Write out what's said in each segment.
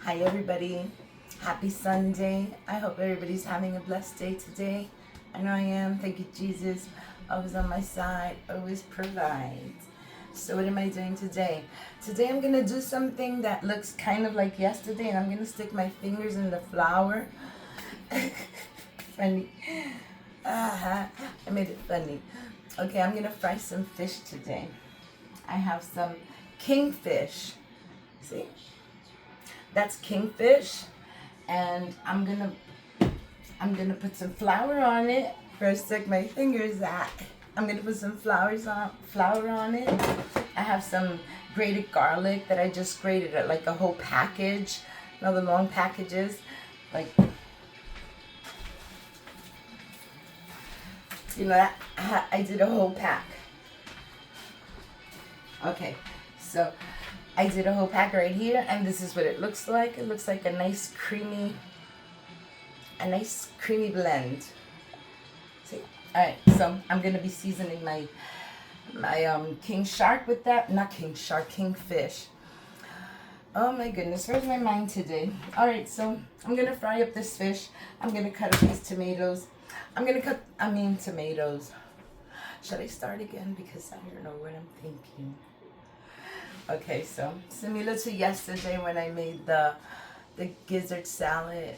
Hi everybody, happy Sunday. I hope everybody's having a blessed day today. I know I am. Thank you, Jesus. Always on my side, always provides. So what am I doing today? Today I'm going to do something that looks kind of like yesterday, and I'm going to stick my fingers in the flour. Funny. I made it funny. Okay, I'm going to fry some fish today. I have some kingfish. See? That's kingfish, and I'm gonna put some flour on it. First, stick my fingers at. I'm gonna put some flour on it. I have some grated garlic that I just grated it, like a whole package. You know the long packages, like that. I did a whole pack. Okay, so I did a whole pack right here, and this is what it looks like. It looks like a nice creamy blend. See? All right, so I'm gonna be seasoning my king shark with that. Not king shark, kingfish. Oh my goodness, where's my mind today? All right, so I'm gonna fry up this fish. I'm gonna cut up these tomatoes. Tomatoes. Should I start again? Because I don't know what I'm thinking. Okay, so similar to yesterday when I made the gizzard salad.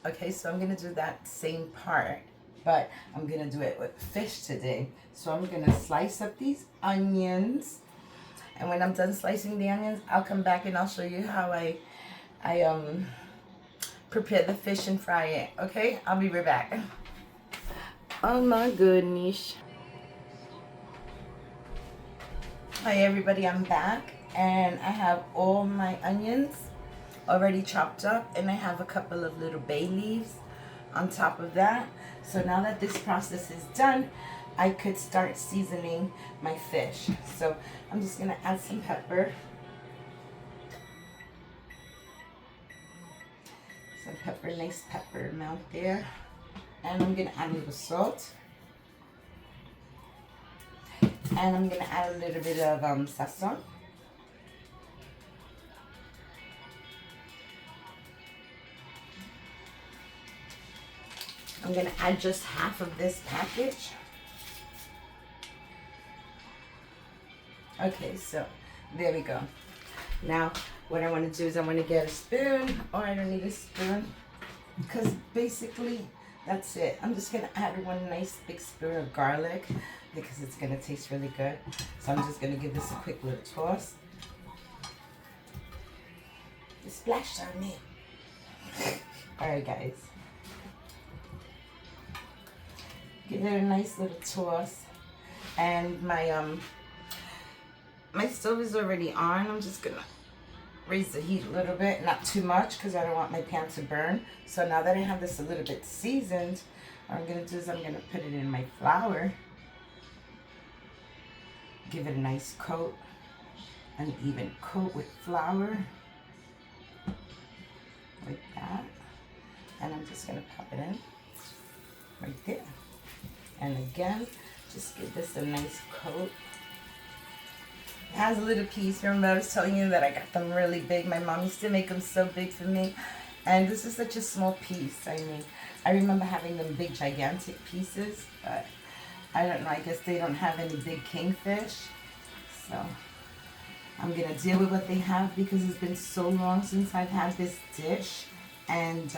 Okay, so I'm gonna do that same part, but I'm gonna do it with fish today. So I'm gonna slice up these onions, and when I'm done slicing the onions, I'll come back and I'll show you how I prepare the fish and fry it. Okay, I'll be right back. Oh my goodness. Hi everybody, I'm back, and I have all my onions already chopped up, and I have a couple of little bay leaves on top of that. So now that this process is done, I could start seasoning my fish. So I'm just gonna add some pepper. Some pepper, nice pepper amount there. And I'm gonna add a little salt. And I'm gonna add a little bit of sazon. I'm gonna add just half of this package. Okay, so there we go. Now what I want to do is I want to get a spoon, or I don't need a spoon, because basically that's it. I'm just gonna add one nice big spoon of garlic because it's gonna taste really good. So I'm just gonna give this a quick little toss. It splashed on me. Alright guys. Give it a nice little toss. And my stove is already on. I'm just gonna raise the heat a little bit, not too much because I don't want my pan to burn. So now that I have this a little bit seasoned, what I'm gonna do is I'm gonna put it in my flour. Give it a nice coat, an even coat with flour, like that. And I'm just gonna pop it in right there. And again, just give this a nice coat. It has a little piece. Remember I was telling you that I got them really big. My mom used to make them so big for me. And this is such a small piece. I mean, I remember having them big, gigantic pieces, but I don't know. I guess they don't have any big kingfish. So I'm going to deal with what they have because it's been so long since I've had this dish. And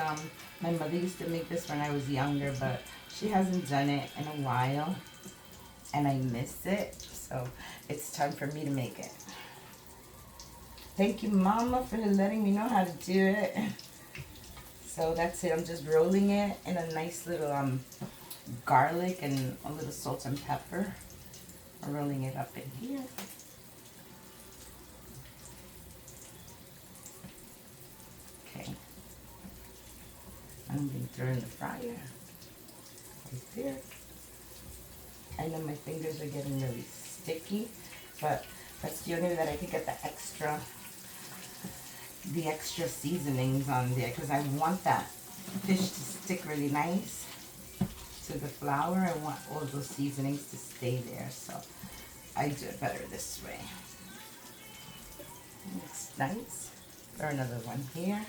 my mother used to make this when I was younger, but she hasn't done it in a while. And I miss it. So it's time for me to make it. Thank you, Mama, for letting me know how to do it. So that's it. I'm just rolling it in a nice little garlic and a little salt and pepper. I'm rolling it up in here. Okay. I'm going to throw in the fryer. Right there. I know my fingers are getting really sticky, but that's the only way that I can get the extra seasonings on there, because I want that fish to stick really nice to the flour. I want all those seasonings to stay there, so I do it better this way. It's nice. Throw another one here.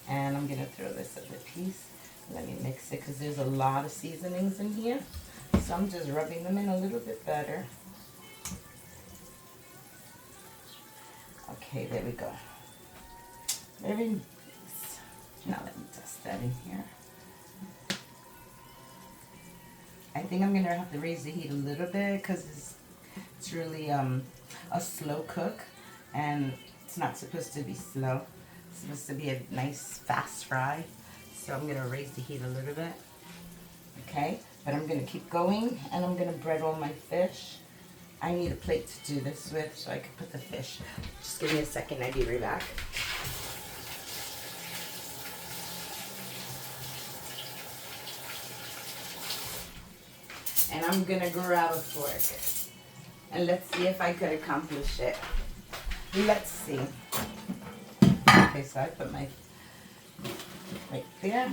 And I'm going to throw this other piece. Let me mix it because there's a lot of seasonings in here. So I'm just rubbing them in a little bit better. Okay, there we go. Very nice. Now let me dust that in here. I think I'm going to have to raise the heat a little bit because it's really a slow cook. And it's not supposed to be slow. It's supposed to be a nice fast fry. So I'm going to raise the heat a little bit. Okay, but I'm going to keep going and I'm going to bread all my fish. I need a plate to do this with so I can put the fish. Just give me a second, I'll be right back. And I'm going to grab a fork. And let's see if I could accomplish it. Let's see. Okay, so I put my right there.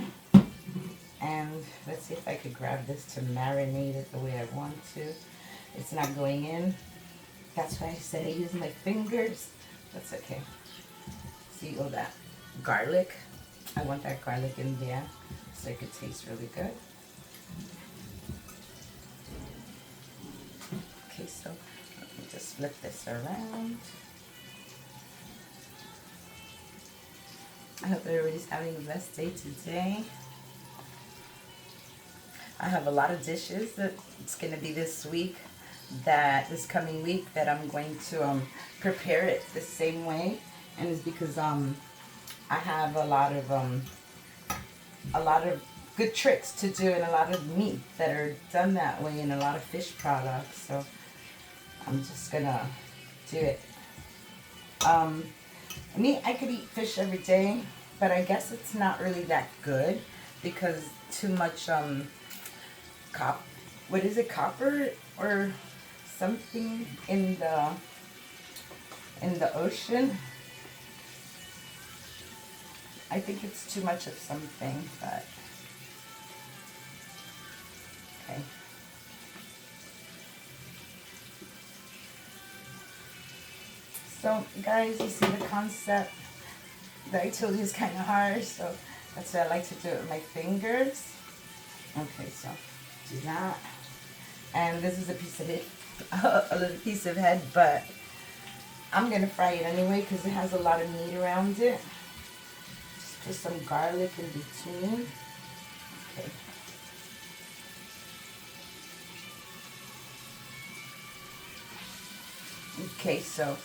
And let's see if I could grab this to marinate it the way I want to. It's not going in. That's why I said I use my fingers. That's okay. See all that garlic? I want that garlic in there so it could taste really good. Okay, so let me just flip this around. I hope everybody's having the best day today. I have a lot of dishes that it's going to be this coming week that I'm going to prepare it the same way, and it's because I have a lot of good tricks to do and a lot of meat that are done that way and a lot of fish products. So I'm just gonna do it. I mean, I could eat fish every day, but I guess it's not really that good because too much what is it, copper or something in the ocean. I think it's too much of something, but okay. So guys, you see the concept that I told you is kind of hard, so that's why I like to do it with my fingers. Okay, so do that. And this is a piece of it, a little piece of head, but I'm going to fry it anyway because it has a lot of meat around it. Just put some garlic in between. Okay. Okay, so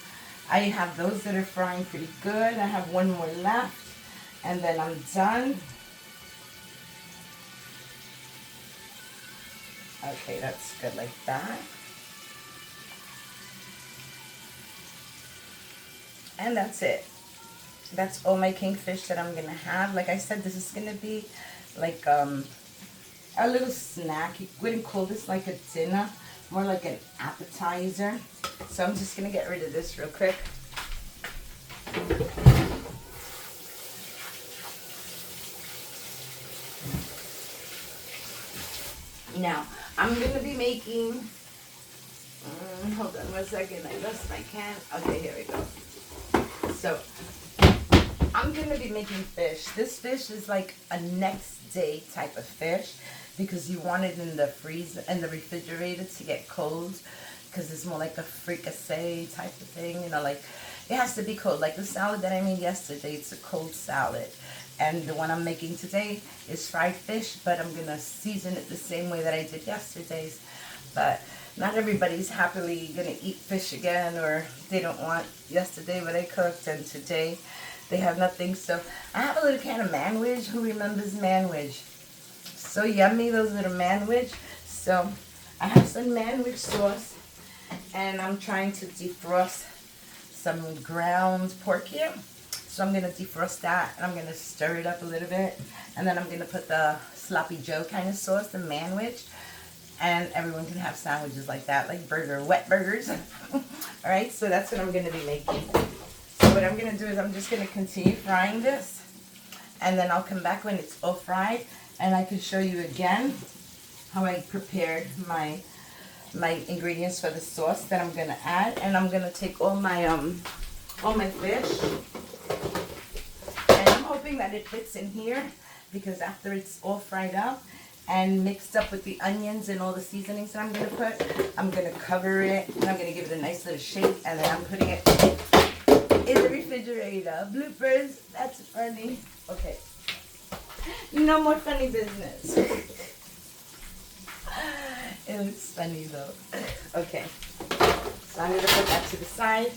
I have those that are frying pretty good. I have one more left, and then I'm done. Okay, that's good like that. And that's it. That's all my kingfish that I'm going to have. Like I said, this is going to be like a little snack. You wouldn't call this like a dinner, more like an appetizer. So I'm just going to get rid of this real quick. Now, I'm going to be making, hold on 1 second, I lost my can. Okay, here we go. So, I'm going to be making fish. This fish is like a next day type of fish because you want it in the freezer, in the refrigerator to get cold because it's more like a fricassee type of thing, you know, like it has to be cold. Like the salad that I made yesterday, it's a cold salad. And the one I'm making today is fried fish, but I'm going to season it the same way that I did yesterday's. But not everybody's happily going to eat fish again, or they don't want yesterday what I cooked, and today they have nothing. So I have a little can of manwich. Who remembers manwich? So yummy, those little manwich. So I have some manwich sauce, and I'm trying to defrost some ground pork here. So I'm going to defrost that, and I'm going to stir it up a little bit. And then I'm going to put the sloppy joe kind of sauce, the manwich. And everyone can have sandwiches like that, like wet burgers. Alright, so that's what I'm going to be making. So what I'm going to do is I'm just going to continue frying this. And then I'll come back when it's all fried. And I can show you again how I prepared my ingredients for the sauce that I'm going to add. And I'm going to take all my fish. hoping that it fits in here, because after it's all fried up and mixed up with the onions and all the seasonings that I'm going to put, I'm going to cover it and I'm going to give it a nice little shake, and then I'm putting it in the refrigerator. Bloopers, that's funny. Okay, no more funny business. It looks funny though. Okay, so I'm going to put that to the side,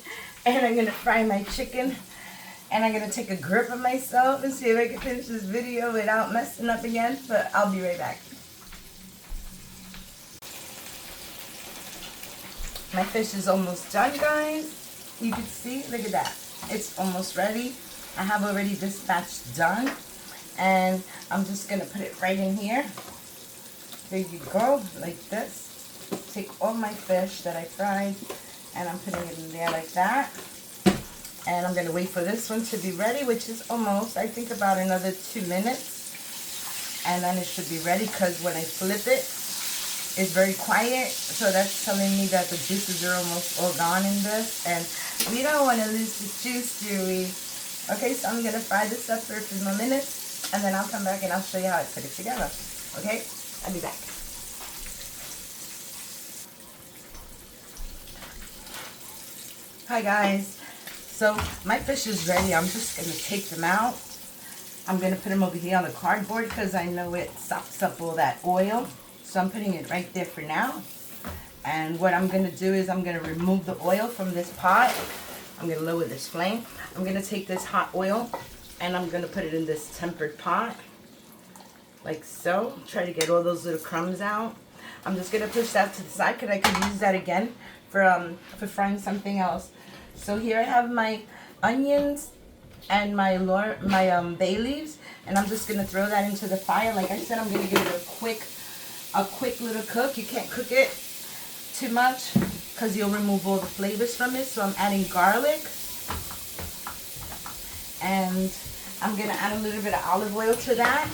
and I'm going to fry my chicken. And I'm going to take a grip of myself and see if I can finish this video without messing up again. But I'll be right back. My fish is almost done, guys. You can see, look at that. It's almost ready. I have already this batch done. And I'm just going to put it right in here. There you go, like this. Take all my fish that I fried, and I'm putting it in there like that. And I'm going to wait for this one to be ready, which is almost, I think, about another 2 minutes. And then it should be ready, because when I flip it, it's very quiet. So that's telling me that the juices are almost all gone in this. And we don't want to lose the juice, do we? Okay, so I'm going to fry this up for a few more minutes. And then I'll come back and I'll show you how I put it together. Okay? I'll be back. Hi, guys. So my fish is ready. I'm just going to take them out. I'm going to put them over here on the cardboard because I know it soaks up all that oil. So I'm putting it right there for now. And what I'm going to do is I'm going to remove the oil from this pot. I'm going to lower this flame. I'm going to take this hot oil and I'm going to put it in this tempered pot. Like so. Try to get all those little crumbs out. I'm just going to push that to the side because I could use that again for frying something else. So here I have my onions and my bay leaves, and I'm just gonna throw that into the fire. Like I said, I'm gonna give it a quick little cook. You can't cook it too much because you'll remove all the flavors from it. So I'm adding garlic, and I'm gonna add a little bit of olive oil to that.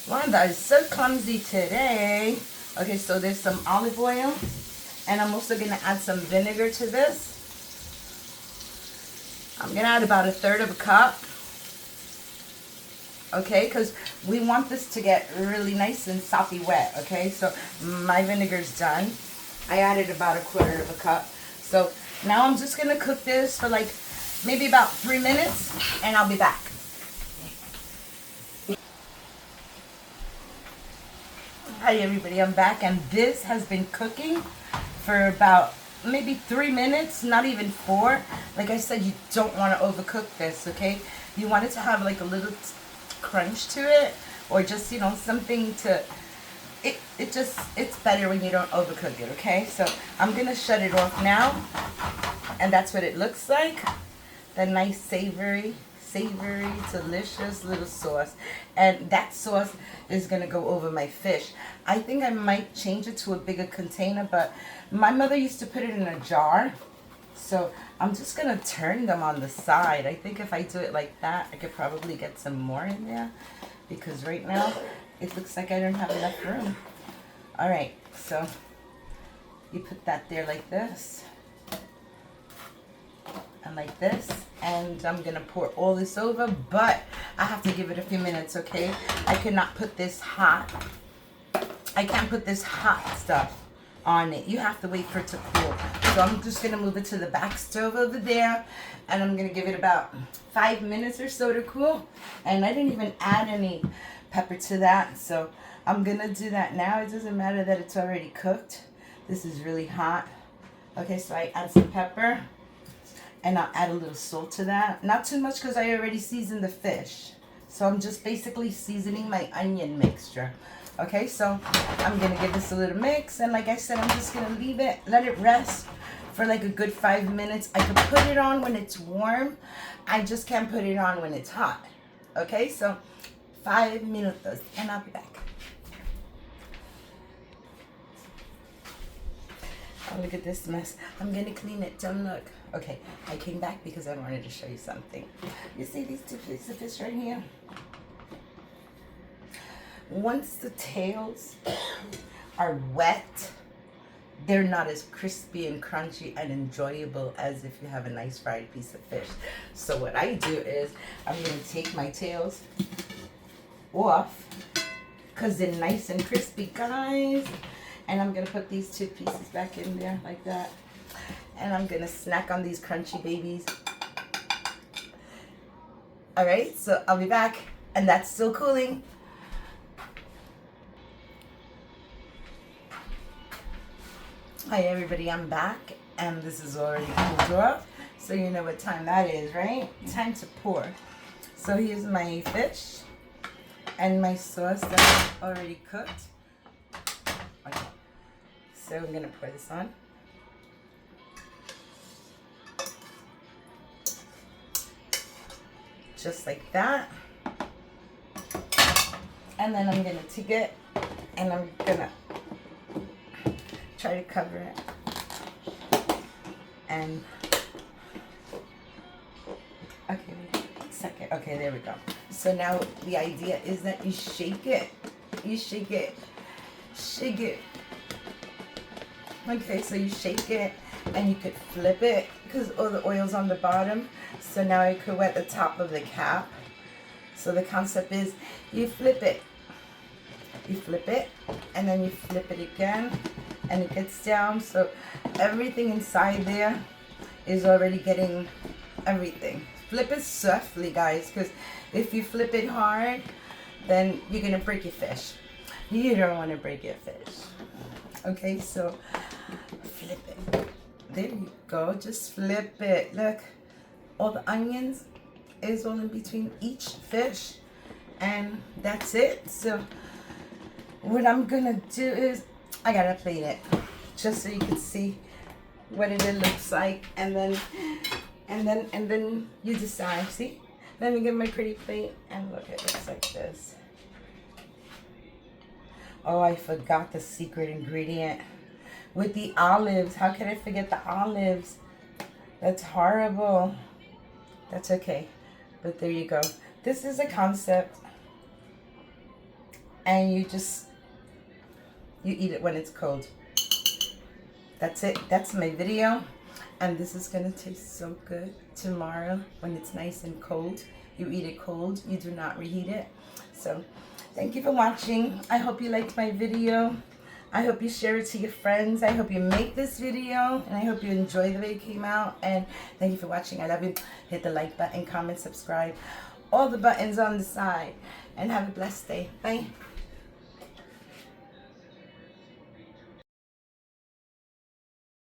Wanda is so clumsy today. Okay, so there's some olive oil. And I'm also going to add some vinegar to this. I'm going to add about 1/3 of a cup. Okay, because we want this to get really nice and soppy wet. Okay, so my vinegar's done. I added about 1/4 of a cup. So now I'm just going to cook this for like maybe about 3 minutes, and I'll be back. Hi everybody, I'm back, and this has been cooking for about maybe 3 minutes, not even 4. Like I said, you don't want to overcook this, okay? You want it to have like a little crunch to it, or just, you know, something to, it's better when you don't overcook it, okay? So I'm going to shut it off now, and that's what it looks like. The nice savory, delicious little sauce. And that sauce is going to go over my fish. I think I might change it to a bigger container, but my mother used to put it in a jar. So I'm just going to turn them on the side. I think if I do it like that, I could probably get some more in there, because right now it looks like I don't have enough room. All right, so you put that there like this. And like this, and I'm gonna pour all this over, but I have to give it a few minutes, okay? I cannot put this hot. I can't put this hot stuff on it. You have to wait for it to cool. So I'm just gonna move it to the back stove over there, and I'm gonna give it about 5 minutes or so to cool. And I didn't even add any pepper to that, so I'm gonna do that now. It doesn't matter that it's already cooked. This is really hot. Okay, so I add some pepper. And I'll add a little salt to that. Not too much because I already seasoned the fish. So I'm just basically seasoning my onion mixture. Okay, so I'm going to give this a little mix. And like I said, I'm just going to leave it, let it rest for like a good 5 minutes. I can put it on when it's warm. I just can't put it on when it's hot. Okay, so 5 minutes and I'll be back. Oh, look at this mess. I'm going to clean it. Don't look. Okay, I came back because I wanted to show you something. You see these two pieces of fish right here? Once the tails are wet, they're not as crispy and crunchy and enjoyable as if you have a nice fried piece of fish. So what I do is I'm going to take my tails off because they're nice and crispy, guys. And I'm going to put these 2 pieces back in there like that. And I'm going to snack on these crunchy babies. All right, so I'll be back. And that's still cooling. Hi everybody, I'm back, and this is already cooled off, so you know what time that is, right? Time to pour. So here's my fish and my sauce that's already cooked. Okay. So I'm gonna pour this on. Just like that. And then I'm gonna take it and I'm gonna try to cover it, and okay, wait 1 second. Okay, there we go. So now the idea is that you shake it. Shake it. Okay, so you shake it and you could flip it because all the oil's on the bottom. So now I could wet the top of the cap. So the concept is you flip it, and then you flip it again, and it gets down, so everything inside there is already getting everything. Flip it softly, guys, because if you flip it hard, then you're gonna break your fish. You don't want to break your fish. Okay, so flip it. There you go. Just flip it. Look, all the onions is all in between each fish, and that's it. So what I'm gonna do is I gotta plate it just so you can see what it looks like, and then you decide. See, let me get my pretty plate, and look, it looks like this. Oh, I forgot the secret ingredient with the olives. How could I forget the olives? That's horrible. That's okay, but there you go. This is a concept, and you eat it when it's cold. That's it. That's my video. And this is going to taste so good tomorrow when it's nice and cold. You eat it cold. You do not reheat it. So thank you for watching. I hope you liked my video. I hope you share it to your friends. I hope you make this video. And I hope you enjoy the way it came out. And thank you for watching. I love you. Hit the like button, comment, subscribe. All the buttons on the side. And have a blessed day. Bye.